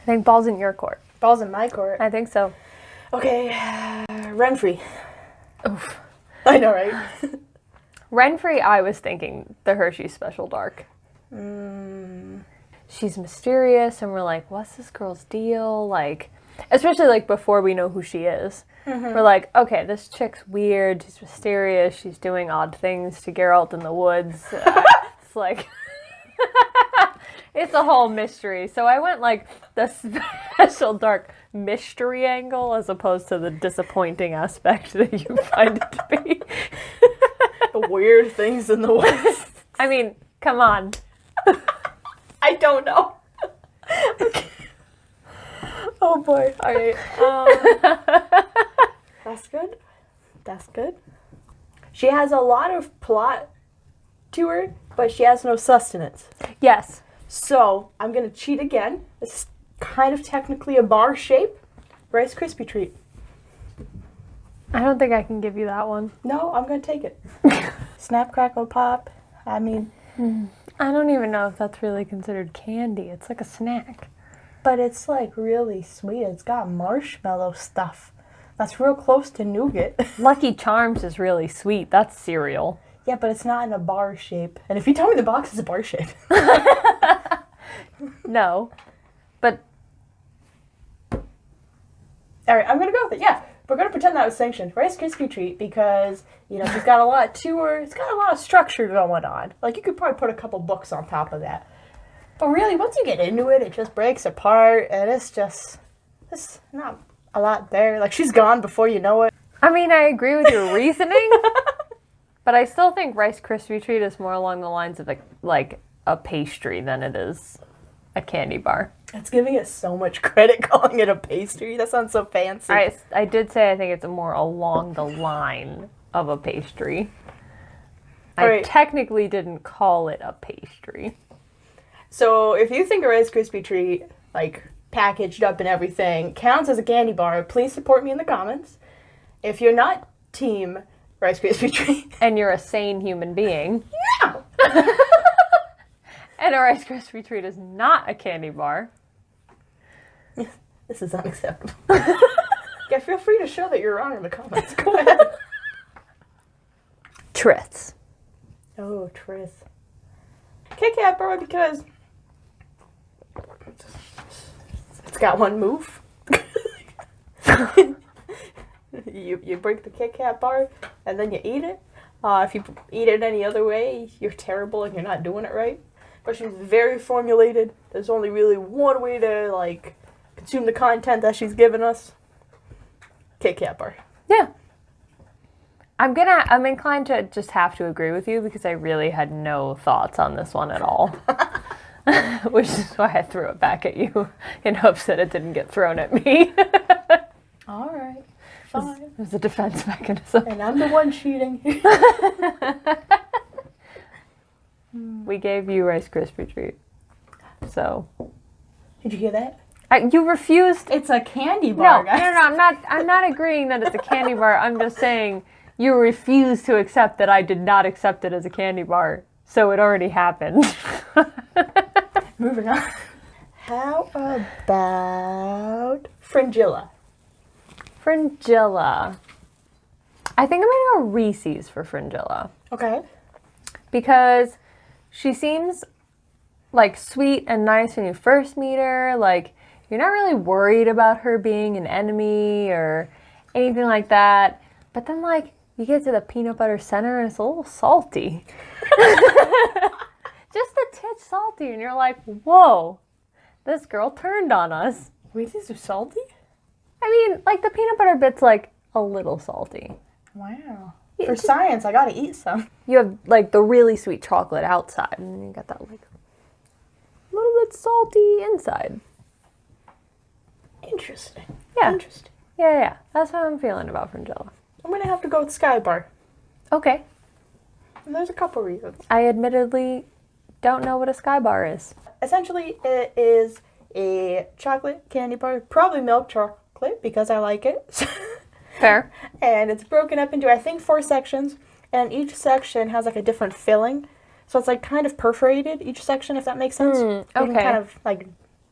think ball's in your court. Ball's in my court. I think so. Okay, Renfrey. Oof. I know, right? Renfrey, I was thinking the Hershey's Special Dark. She's mysterious, and we're like, what's this girl's deal? Like, especially like before we know who she is. We're like, okay, this chick's weird. She's mysterious. She's doing odd things to Geralt in the woods. It's like, it's a whole mystery. So I went like the Special Dark mystery angle as opposed to the disappointing aspect that you find it to be. The weird things in the woods. I mean, come on. I don't know. Okay. Oh boy. All right. That's good. That's good. She has a lot of plot to her, but she has no sustenance. Yes. So I'm gonna cheat again. It's kind of technically a bar shape. Rice Krispie treat. I don't think I can give you that one. No, I'm gonna take it. Snap, crackle, pop. I mean, I don't even know if that's really considered candy. It's like a snack. but it's like really sweet. It's got marshmallow stuff. That's real close to nougat. Lucky Charms is really sweet. That's cereal. Yeah, but it's not in a bar shape. And if you tell me the box is a bar shape. No. But All right, I'm going to go with it. Yeah, we're going to pretend that was sanctioned. Rice Krispie treat because, you know, she's got a lot to her. It's got a lot of structure going on. Like, you could probably put a couple books on top of that. But really, once you get into it, it just breaks apart. And it's not a lot there. Like, she's gone before you know it. I mean, I agree with your reasoning. But I still think Rice Krispie treat is more along the lines of like a pastry than it is a candy bar. It's giving it so much credit calling it a pastry. That sounds so fancy. I did say I think it's more along the line of a pastry. I technically didn't call it a pastry. So if you think a Rice Krispie treat, like packaged up and everything, counts as a candy bar, please support me in the comments. If you're not team Rice Krispie treat, and you're a sane human being, yeah. and a Rice Krispie treat is not a candy bar, This is unacceptable. Yeah, feel free to show that you're wrong in the comments. Go ahead. Triths. Oh, Tris. Kit Kat bar because it's got one move. You break the Kit Kat bar and then you eat it. If you eat it any other way, you're terrible and you're not doing it right. But she's very formulated. There's only really one way to like consume the content that she's given us. Kit Kat bar. Yeah. I'm inclined to just have to agree with you because I really had no thoughts on this one at all. Which is why I threw it back at you in hopes that it didn't get thrown at me. All right. Fine. It was a defense mechanism. And I'm the one cheating. We gave you Rice Krispie treat. So. Did you hear that? You refused. It's a candy bar, guys. No, I'm not agreeing that it's a candy bar. I'm just saying you refused to accept that I did not accept it as a candy bar. So it already happened. Moving on. How about Fringilla? Fringilla. I think I'm going to go Reese's for Fringilla. Okay. Because she seems like sweet and nice when you first meet her. Like, you're not really worried about her being an enemy or anything like that. But then, like, you get to the peanut butter center and it's a little salty. Just a titch salty. And you're like, whoa, this girl turned on us. Reese's are salty? I mean, like, the peanut butter bit's, like, a little salty. Wow. For science, I gotta eat some. You have, like, the really sweet chocolate outside, and then you got that, like, a little bit salty inside. Interesting. Yeah. Interesting. Yeah. That's how I'm feeling about Fringilla. I'm gonna have to go with Sky Bar. Okay. And there's a couple reasons. I admittedly don't know what a Sky Bar is. Essentially, it is a chocolate candy bar, probably milk chocolate, because I like it. Fair. And it's broken up into, I think, 4 sections, and each section has, like, a different filling. So it's, like, kind of perforated, each section, if that makes sense. You can okay. kind of, like,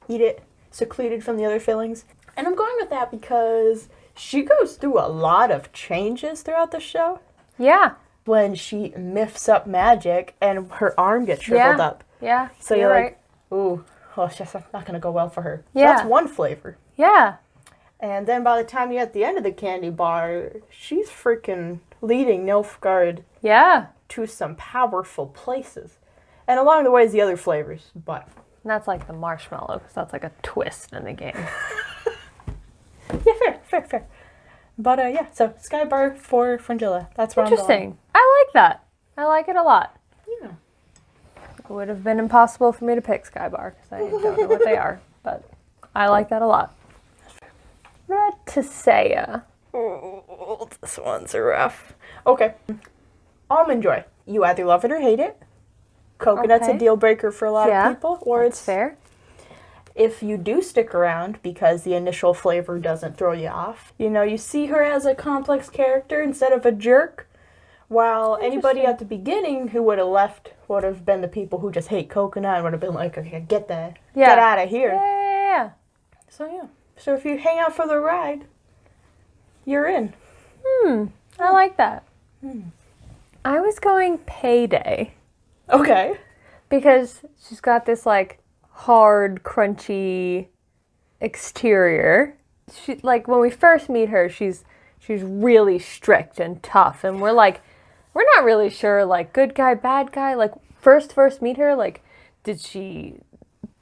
eat it secluded from the other fillings. And I'm going with that because she goes through a lot of changes throughout the show. Yeah. When she miffs up magic and her arm gets shriveled up. Yeah. So you're like, ooh, oh, that's not going to go well for her. So Yeah. that's one flavor. Yeah. And then by the time you're at the end of the candy bar, she's freaking leading Nilfgaard to some powerful places. And along the way is the other flavors, but... And that's like the marshmallow, because that's like a twist in the game. Yeah, fair. But yeah, so Sky Bar for Fringilla. That's where I'm going. Interesting. I like that. I like it a lot. Yeah. It would have been impossible for me to pick Sky Bar, because I don't know what they are. But I like that a lot. Retisea. Oh, this one's rough. Okay. Almond Joy. You either love it or hate it. Coconut's a deal breaker for a lot of people. Or it's fair. If you do stick around because the initial flavor doesn't throw you off, you know, you see her as a complex character instead of a jerk. While anybody at the beginning who would have left would have been the people who just hate coconut and would have been like, okay, get out of here. Yeah. So if you hang out for the ride, you're in. I like that. I was going Payday. Okay. Because she's got this, like, hard, crunchy exterior. She, like, when we first meet her, she's really strict and tough. And we're not really sure, like, good guy, bad guy. Like, first meet her, like, did she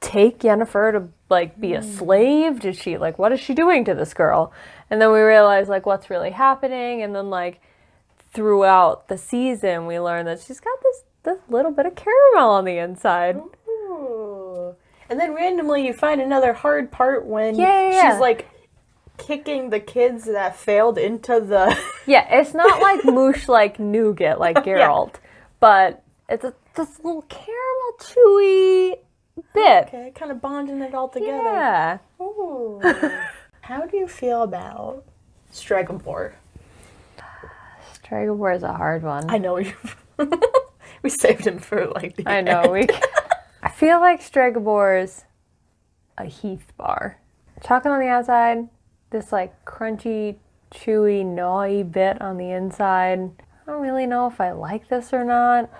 take Yennefer to, like, be a slave? Did she, like, what is she doing to this girl? And then we realize, like, what's really happening. And then, like, throughout the season, we learn that she's got this little bit of caramel on the inside. Ooh. And then randomly you find another hard part when she's, like, kicking the kids that failed into the... Yeah, it's not like moosh like nougat like Geralt, but it's this little caramel chewy bit. Okay, kind of bonding it all together. Yeah. Ooh. How do you feel about Stregobor? Stregobor is a hard one. I know you. We saved him for like the end. I feel like Stregobor is a Heath bar. Chocolate on the outside, this like crunchy, chewy, gnawy bit on the inside. I don't really know if I like this or not.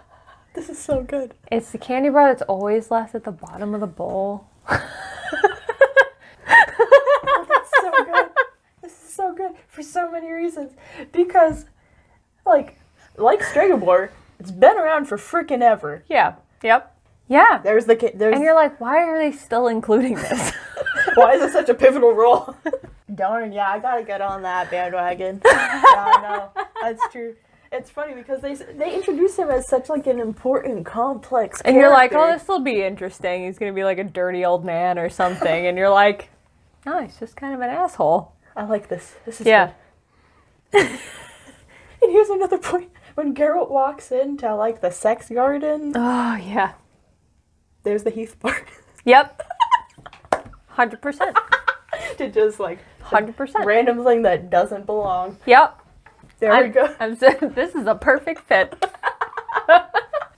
This is so good. It's the candy bar that's always left at the bottom of the bowl. Oh, that's so good. This is so good for so many reasons. Because, like Stregobor, it's been around for freaking ever. Yeah. Yep. Yeah. There's and you're like, why are they still including this? Why is it such a pivotal role? Darn, yeah, I gotta get on that bandwagon. Yeah, no, that's true. It's funny because they introduce him as such like an important, complex character. And you're like, oh, this will be interesting. He's gonna be like a dirty old man or something. And you're like, no, he's just kind of an asshole. I like this. This is good. And here's another point. When Geralt walks into like the sex garden. Oh, yeah. There's the Heath bar. Yep. 100%. To just like 100%. Random thing that doesn't belong. Yep. There we go. I'm saying this is a perfect fit.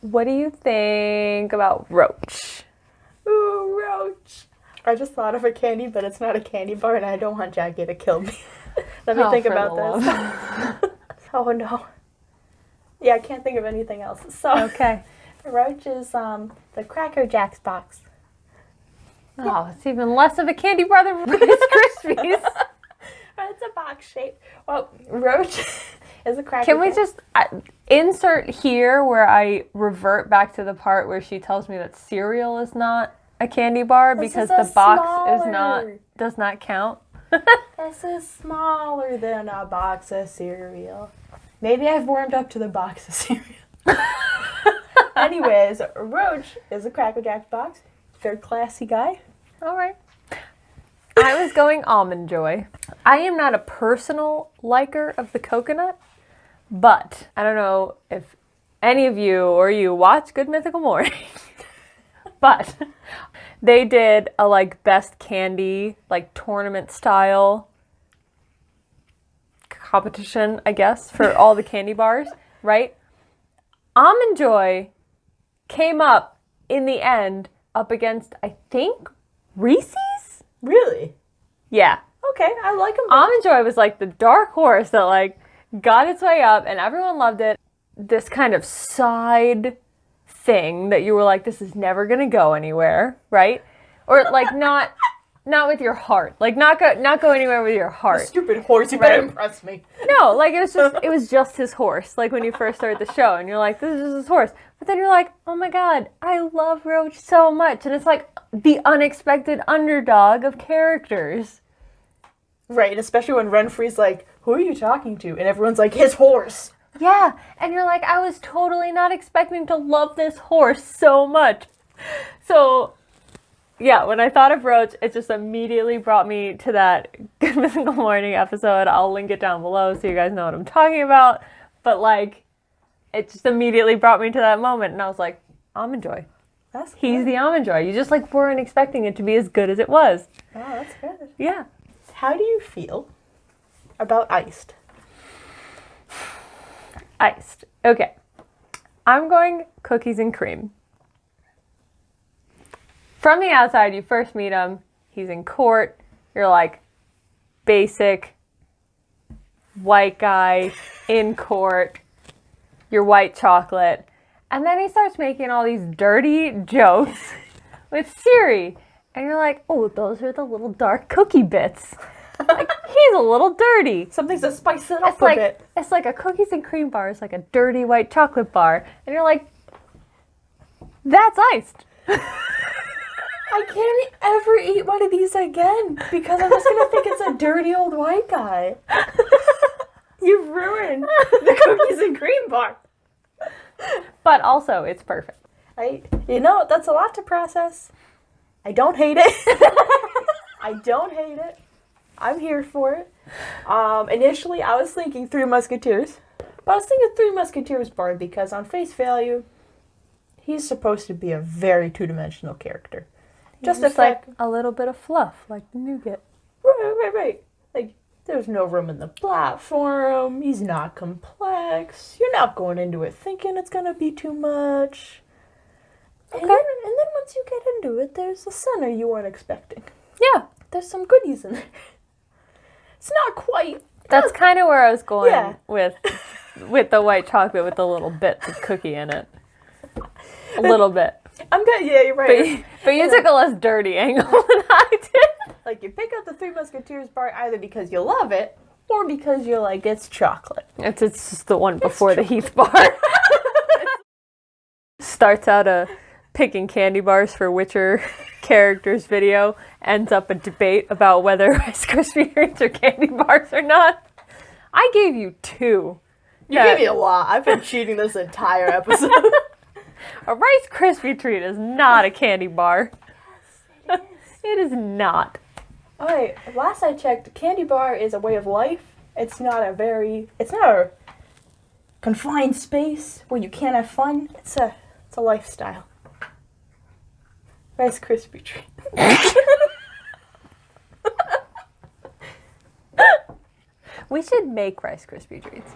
What do you think about Roach? Ooh, Roach. I just thought of a candy, but it's not a candy bar, and I don't want Jackie to kill me. Let me think about this. Oh no. Yeah, I can't think of anything else. So okay. Roach is the Cracker Jacks box. Oh, it's even less of a candy bar than Rice Krispies. But it's a box shape. Well, Roach is a Cracker Can we Jack. just insert here where I revert back to the part where she tells me that cereal is not a candy bar because the box does not count? This is smaller than a box of cereal. Maybe I've warmed up to the box of cereal. Anyways, Roach is a Cracker Jack box. Very classy guy. All right. I was going Almond Joy. I am not a personal liker of the coconut, but I don't know if any of you or you watch Good Mythical Morning, but they did a like best candy, like tournament style competition, I guess, for all the candy bars, right? Almond Joy came up in the end up against, I think, Reese's? Really? Yeah. Okay, I like them. Almond Joy was like the dark horse that like got its way up and everyone loved it. This kind of side thing that you were like, this is never gonna go anywhere, right? Or like not with your heart. Like not go anywhere with your heart. Stupid horse, you better impress me. No, like it was just his horse. Like when you first started the show and you're like, this is just his horse. But then you're like, oh my god, I love Roach so much. And it's like the unexpected underdog of characters. Right, especially when Renfree's like, who are you talking to? And everyone's like, his horse. Yeah, and you're like, I was totally not expecting to love this horse so much. So, yeah, when I thought of Roach, it just immediately brought me to that Good Mythical Morning episode. I'll link it down below so you guys know what I'm talking about. But, like, it just immediately brought me to that moment, and I was like, Almond Joy. He's the Almond Joy. You just, like, weren't expecting it to be as good as it was. Oh, that's good. Yeah. How do you feel about Iced? Iced. Okay. I'm going cookies and cream. From the outside, you first meet him. He's in court. You're like, basic, white guy, in court. You're white chocolate. And then he starts making all these dirty jokes with Siri. And you're like, oh, those are the little dark cookie bits. Like, he's a little dirty. Something's to spice it up a bit. It's like a cookies and cream bar. It's like a dirty white chocolate bar. And you're like, that's Iced. I can't ever eat one of these again because I'm just going to think it's a dirty old white guy. You've ruined the cookies and cream bar. But also, it's perfect. That's a lot to process. I don't hate it. I don't hate it. I'm here for it. Initially, I was thinking Three Musketeers. But I was thinking Three Musketeers bar because on face value, he's supposed to be a very two-dimensional character. Just like a little bit of fluff, like the nougat. Right. Like, there's no room in the platform. He's not complex. You're not going into it thinking it's going to be too much. Okay. And then once you get into it, there's a center you weren't expecting. Yeah. There's some goodies in there. It's not quite. That's kind of where I was going with the white chocolate with the little bits of cookie in it. A little bit. I'm good. Yeah, you're right. But you took a less dirty angle than I did. Like, you pick up the Three Musketeers bar either because you love it or because you're like, it's chocolate. It's just the one before the Heath bar. Starts out picking candy bars for Witcher characters video, ends up a debate about whether Rice Krispie treats are candy bars or not. I gave you 2. You gave me a lot. I've been cheating this entire episode. A Rice Krispie treat is not a candy bar. Yes, it is. It is not. Alright, last I checked, candy bar is a way of life. It's not a confined space where you can't have fun. It's a lifestyle. Rice Krispie treat. We should make Rice Krispie treats.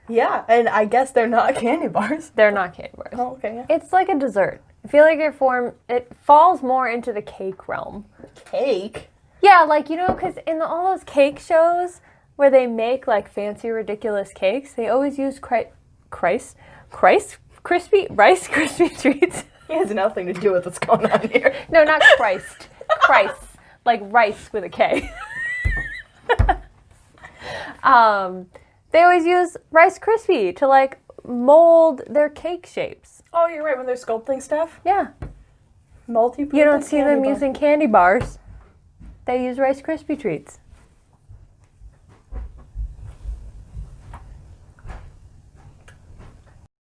Yeah, and I guess they're not candy bars. They're not candy bars. Oh, okay. Yeah. It's like a dessert. I feel like it falls more into the cake realm. Cake? Yeah, like, because in all those cake shows where they make, like, fancy, ridiculous cakes, they always use Rice Krispie treats. He has nothing to do with what's going on here. No, not Christ. Christ. Like rice with a K. They always use Rice Krispie to, like, mold their cake shapes. Oh, you're right, when they're sculpting stuff? Yeah. You don't see them using candy bars. They use Rice Krispie treats.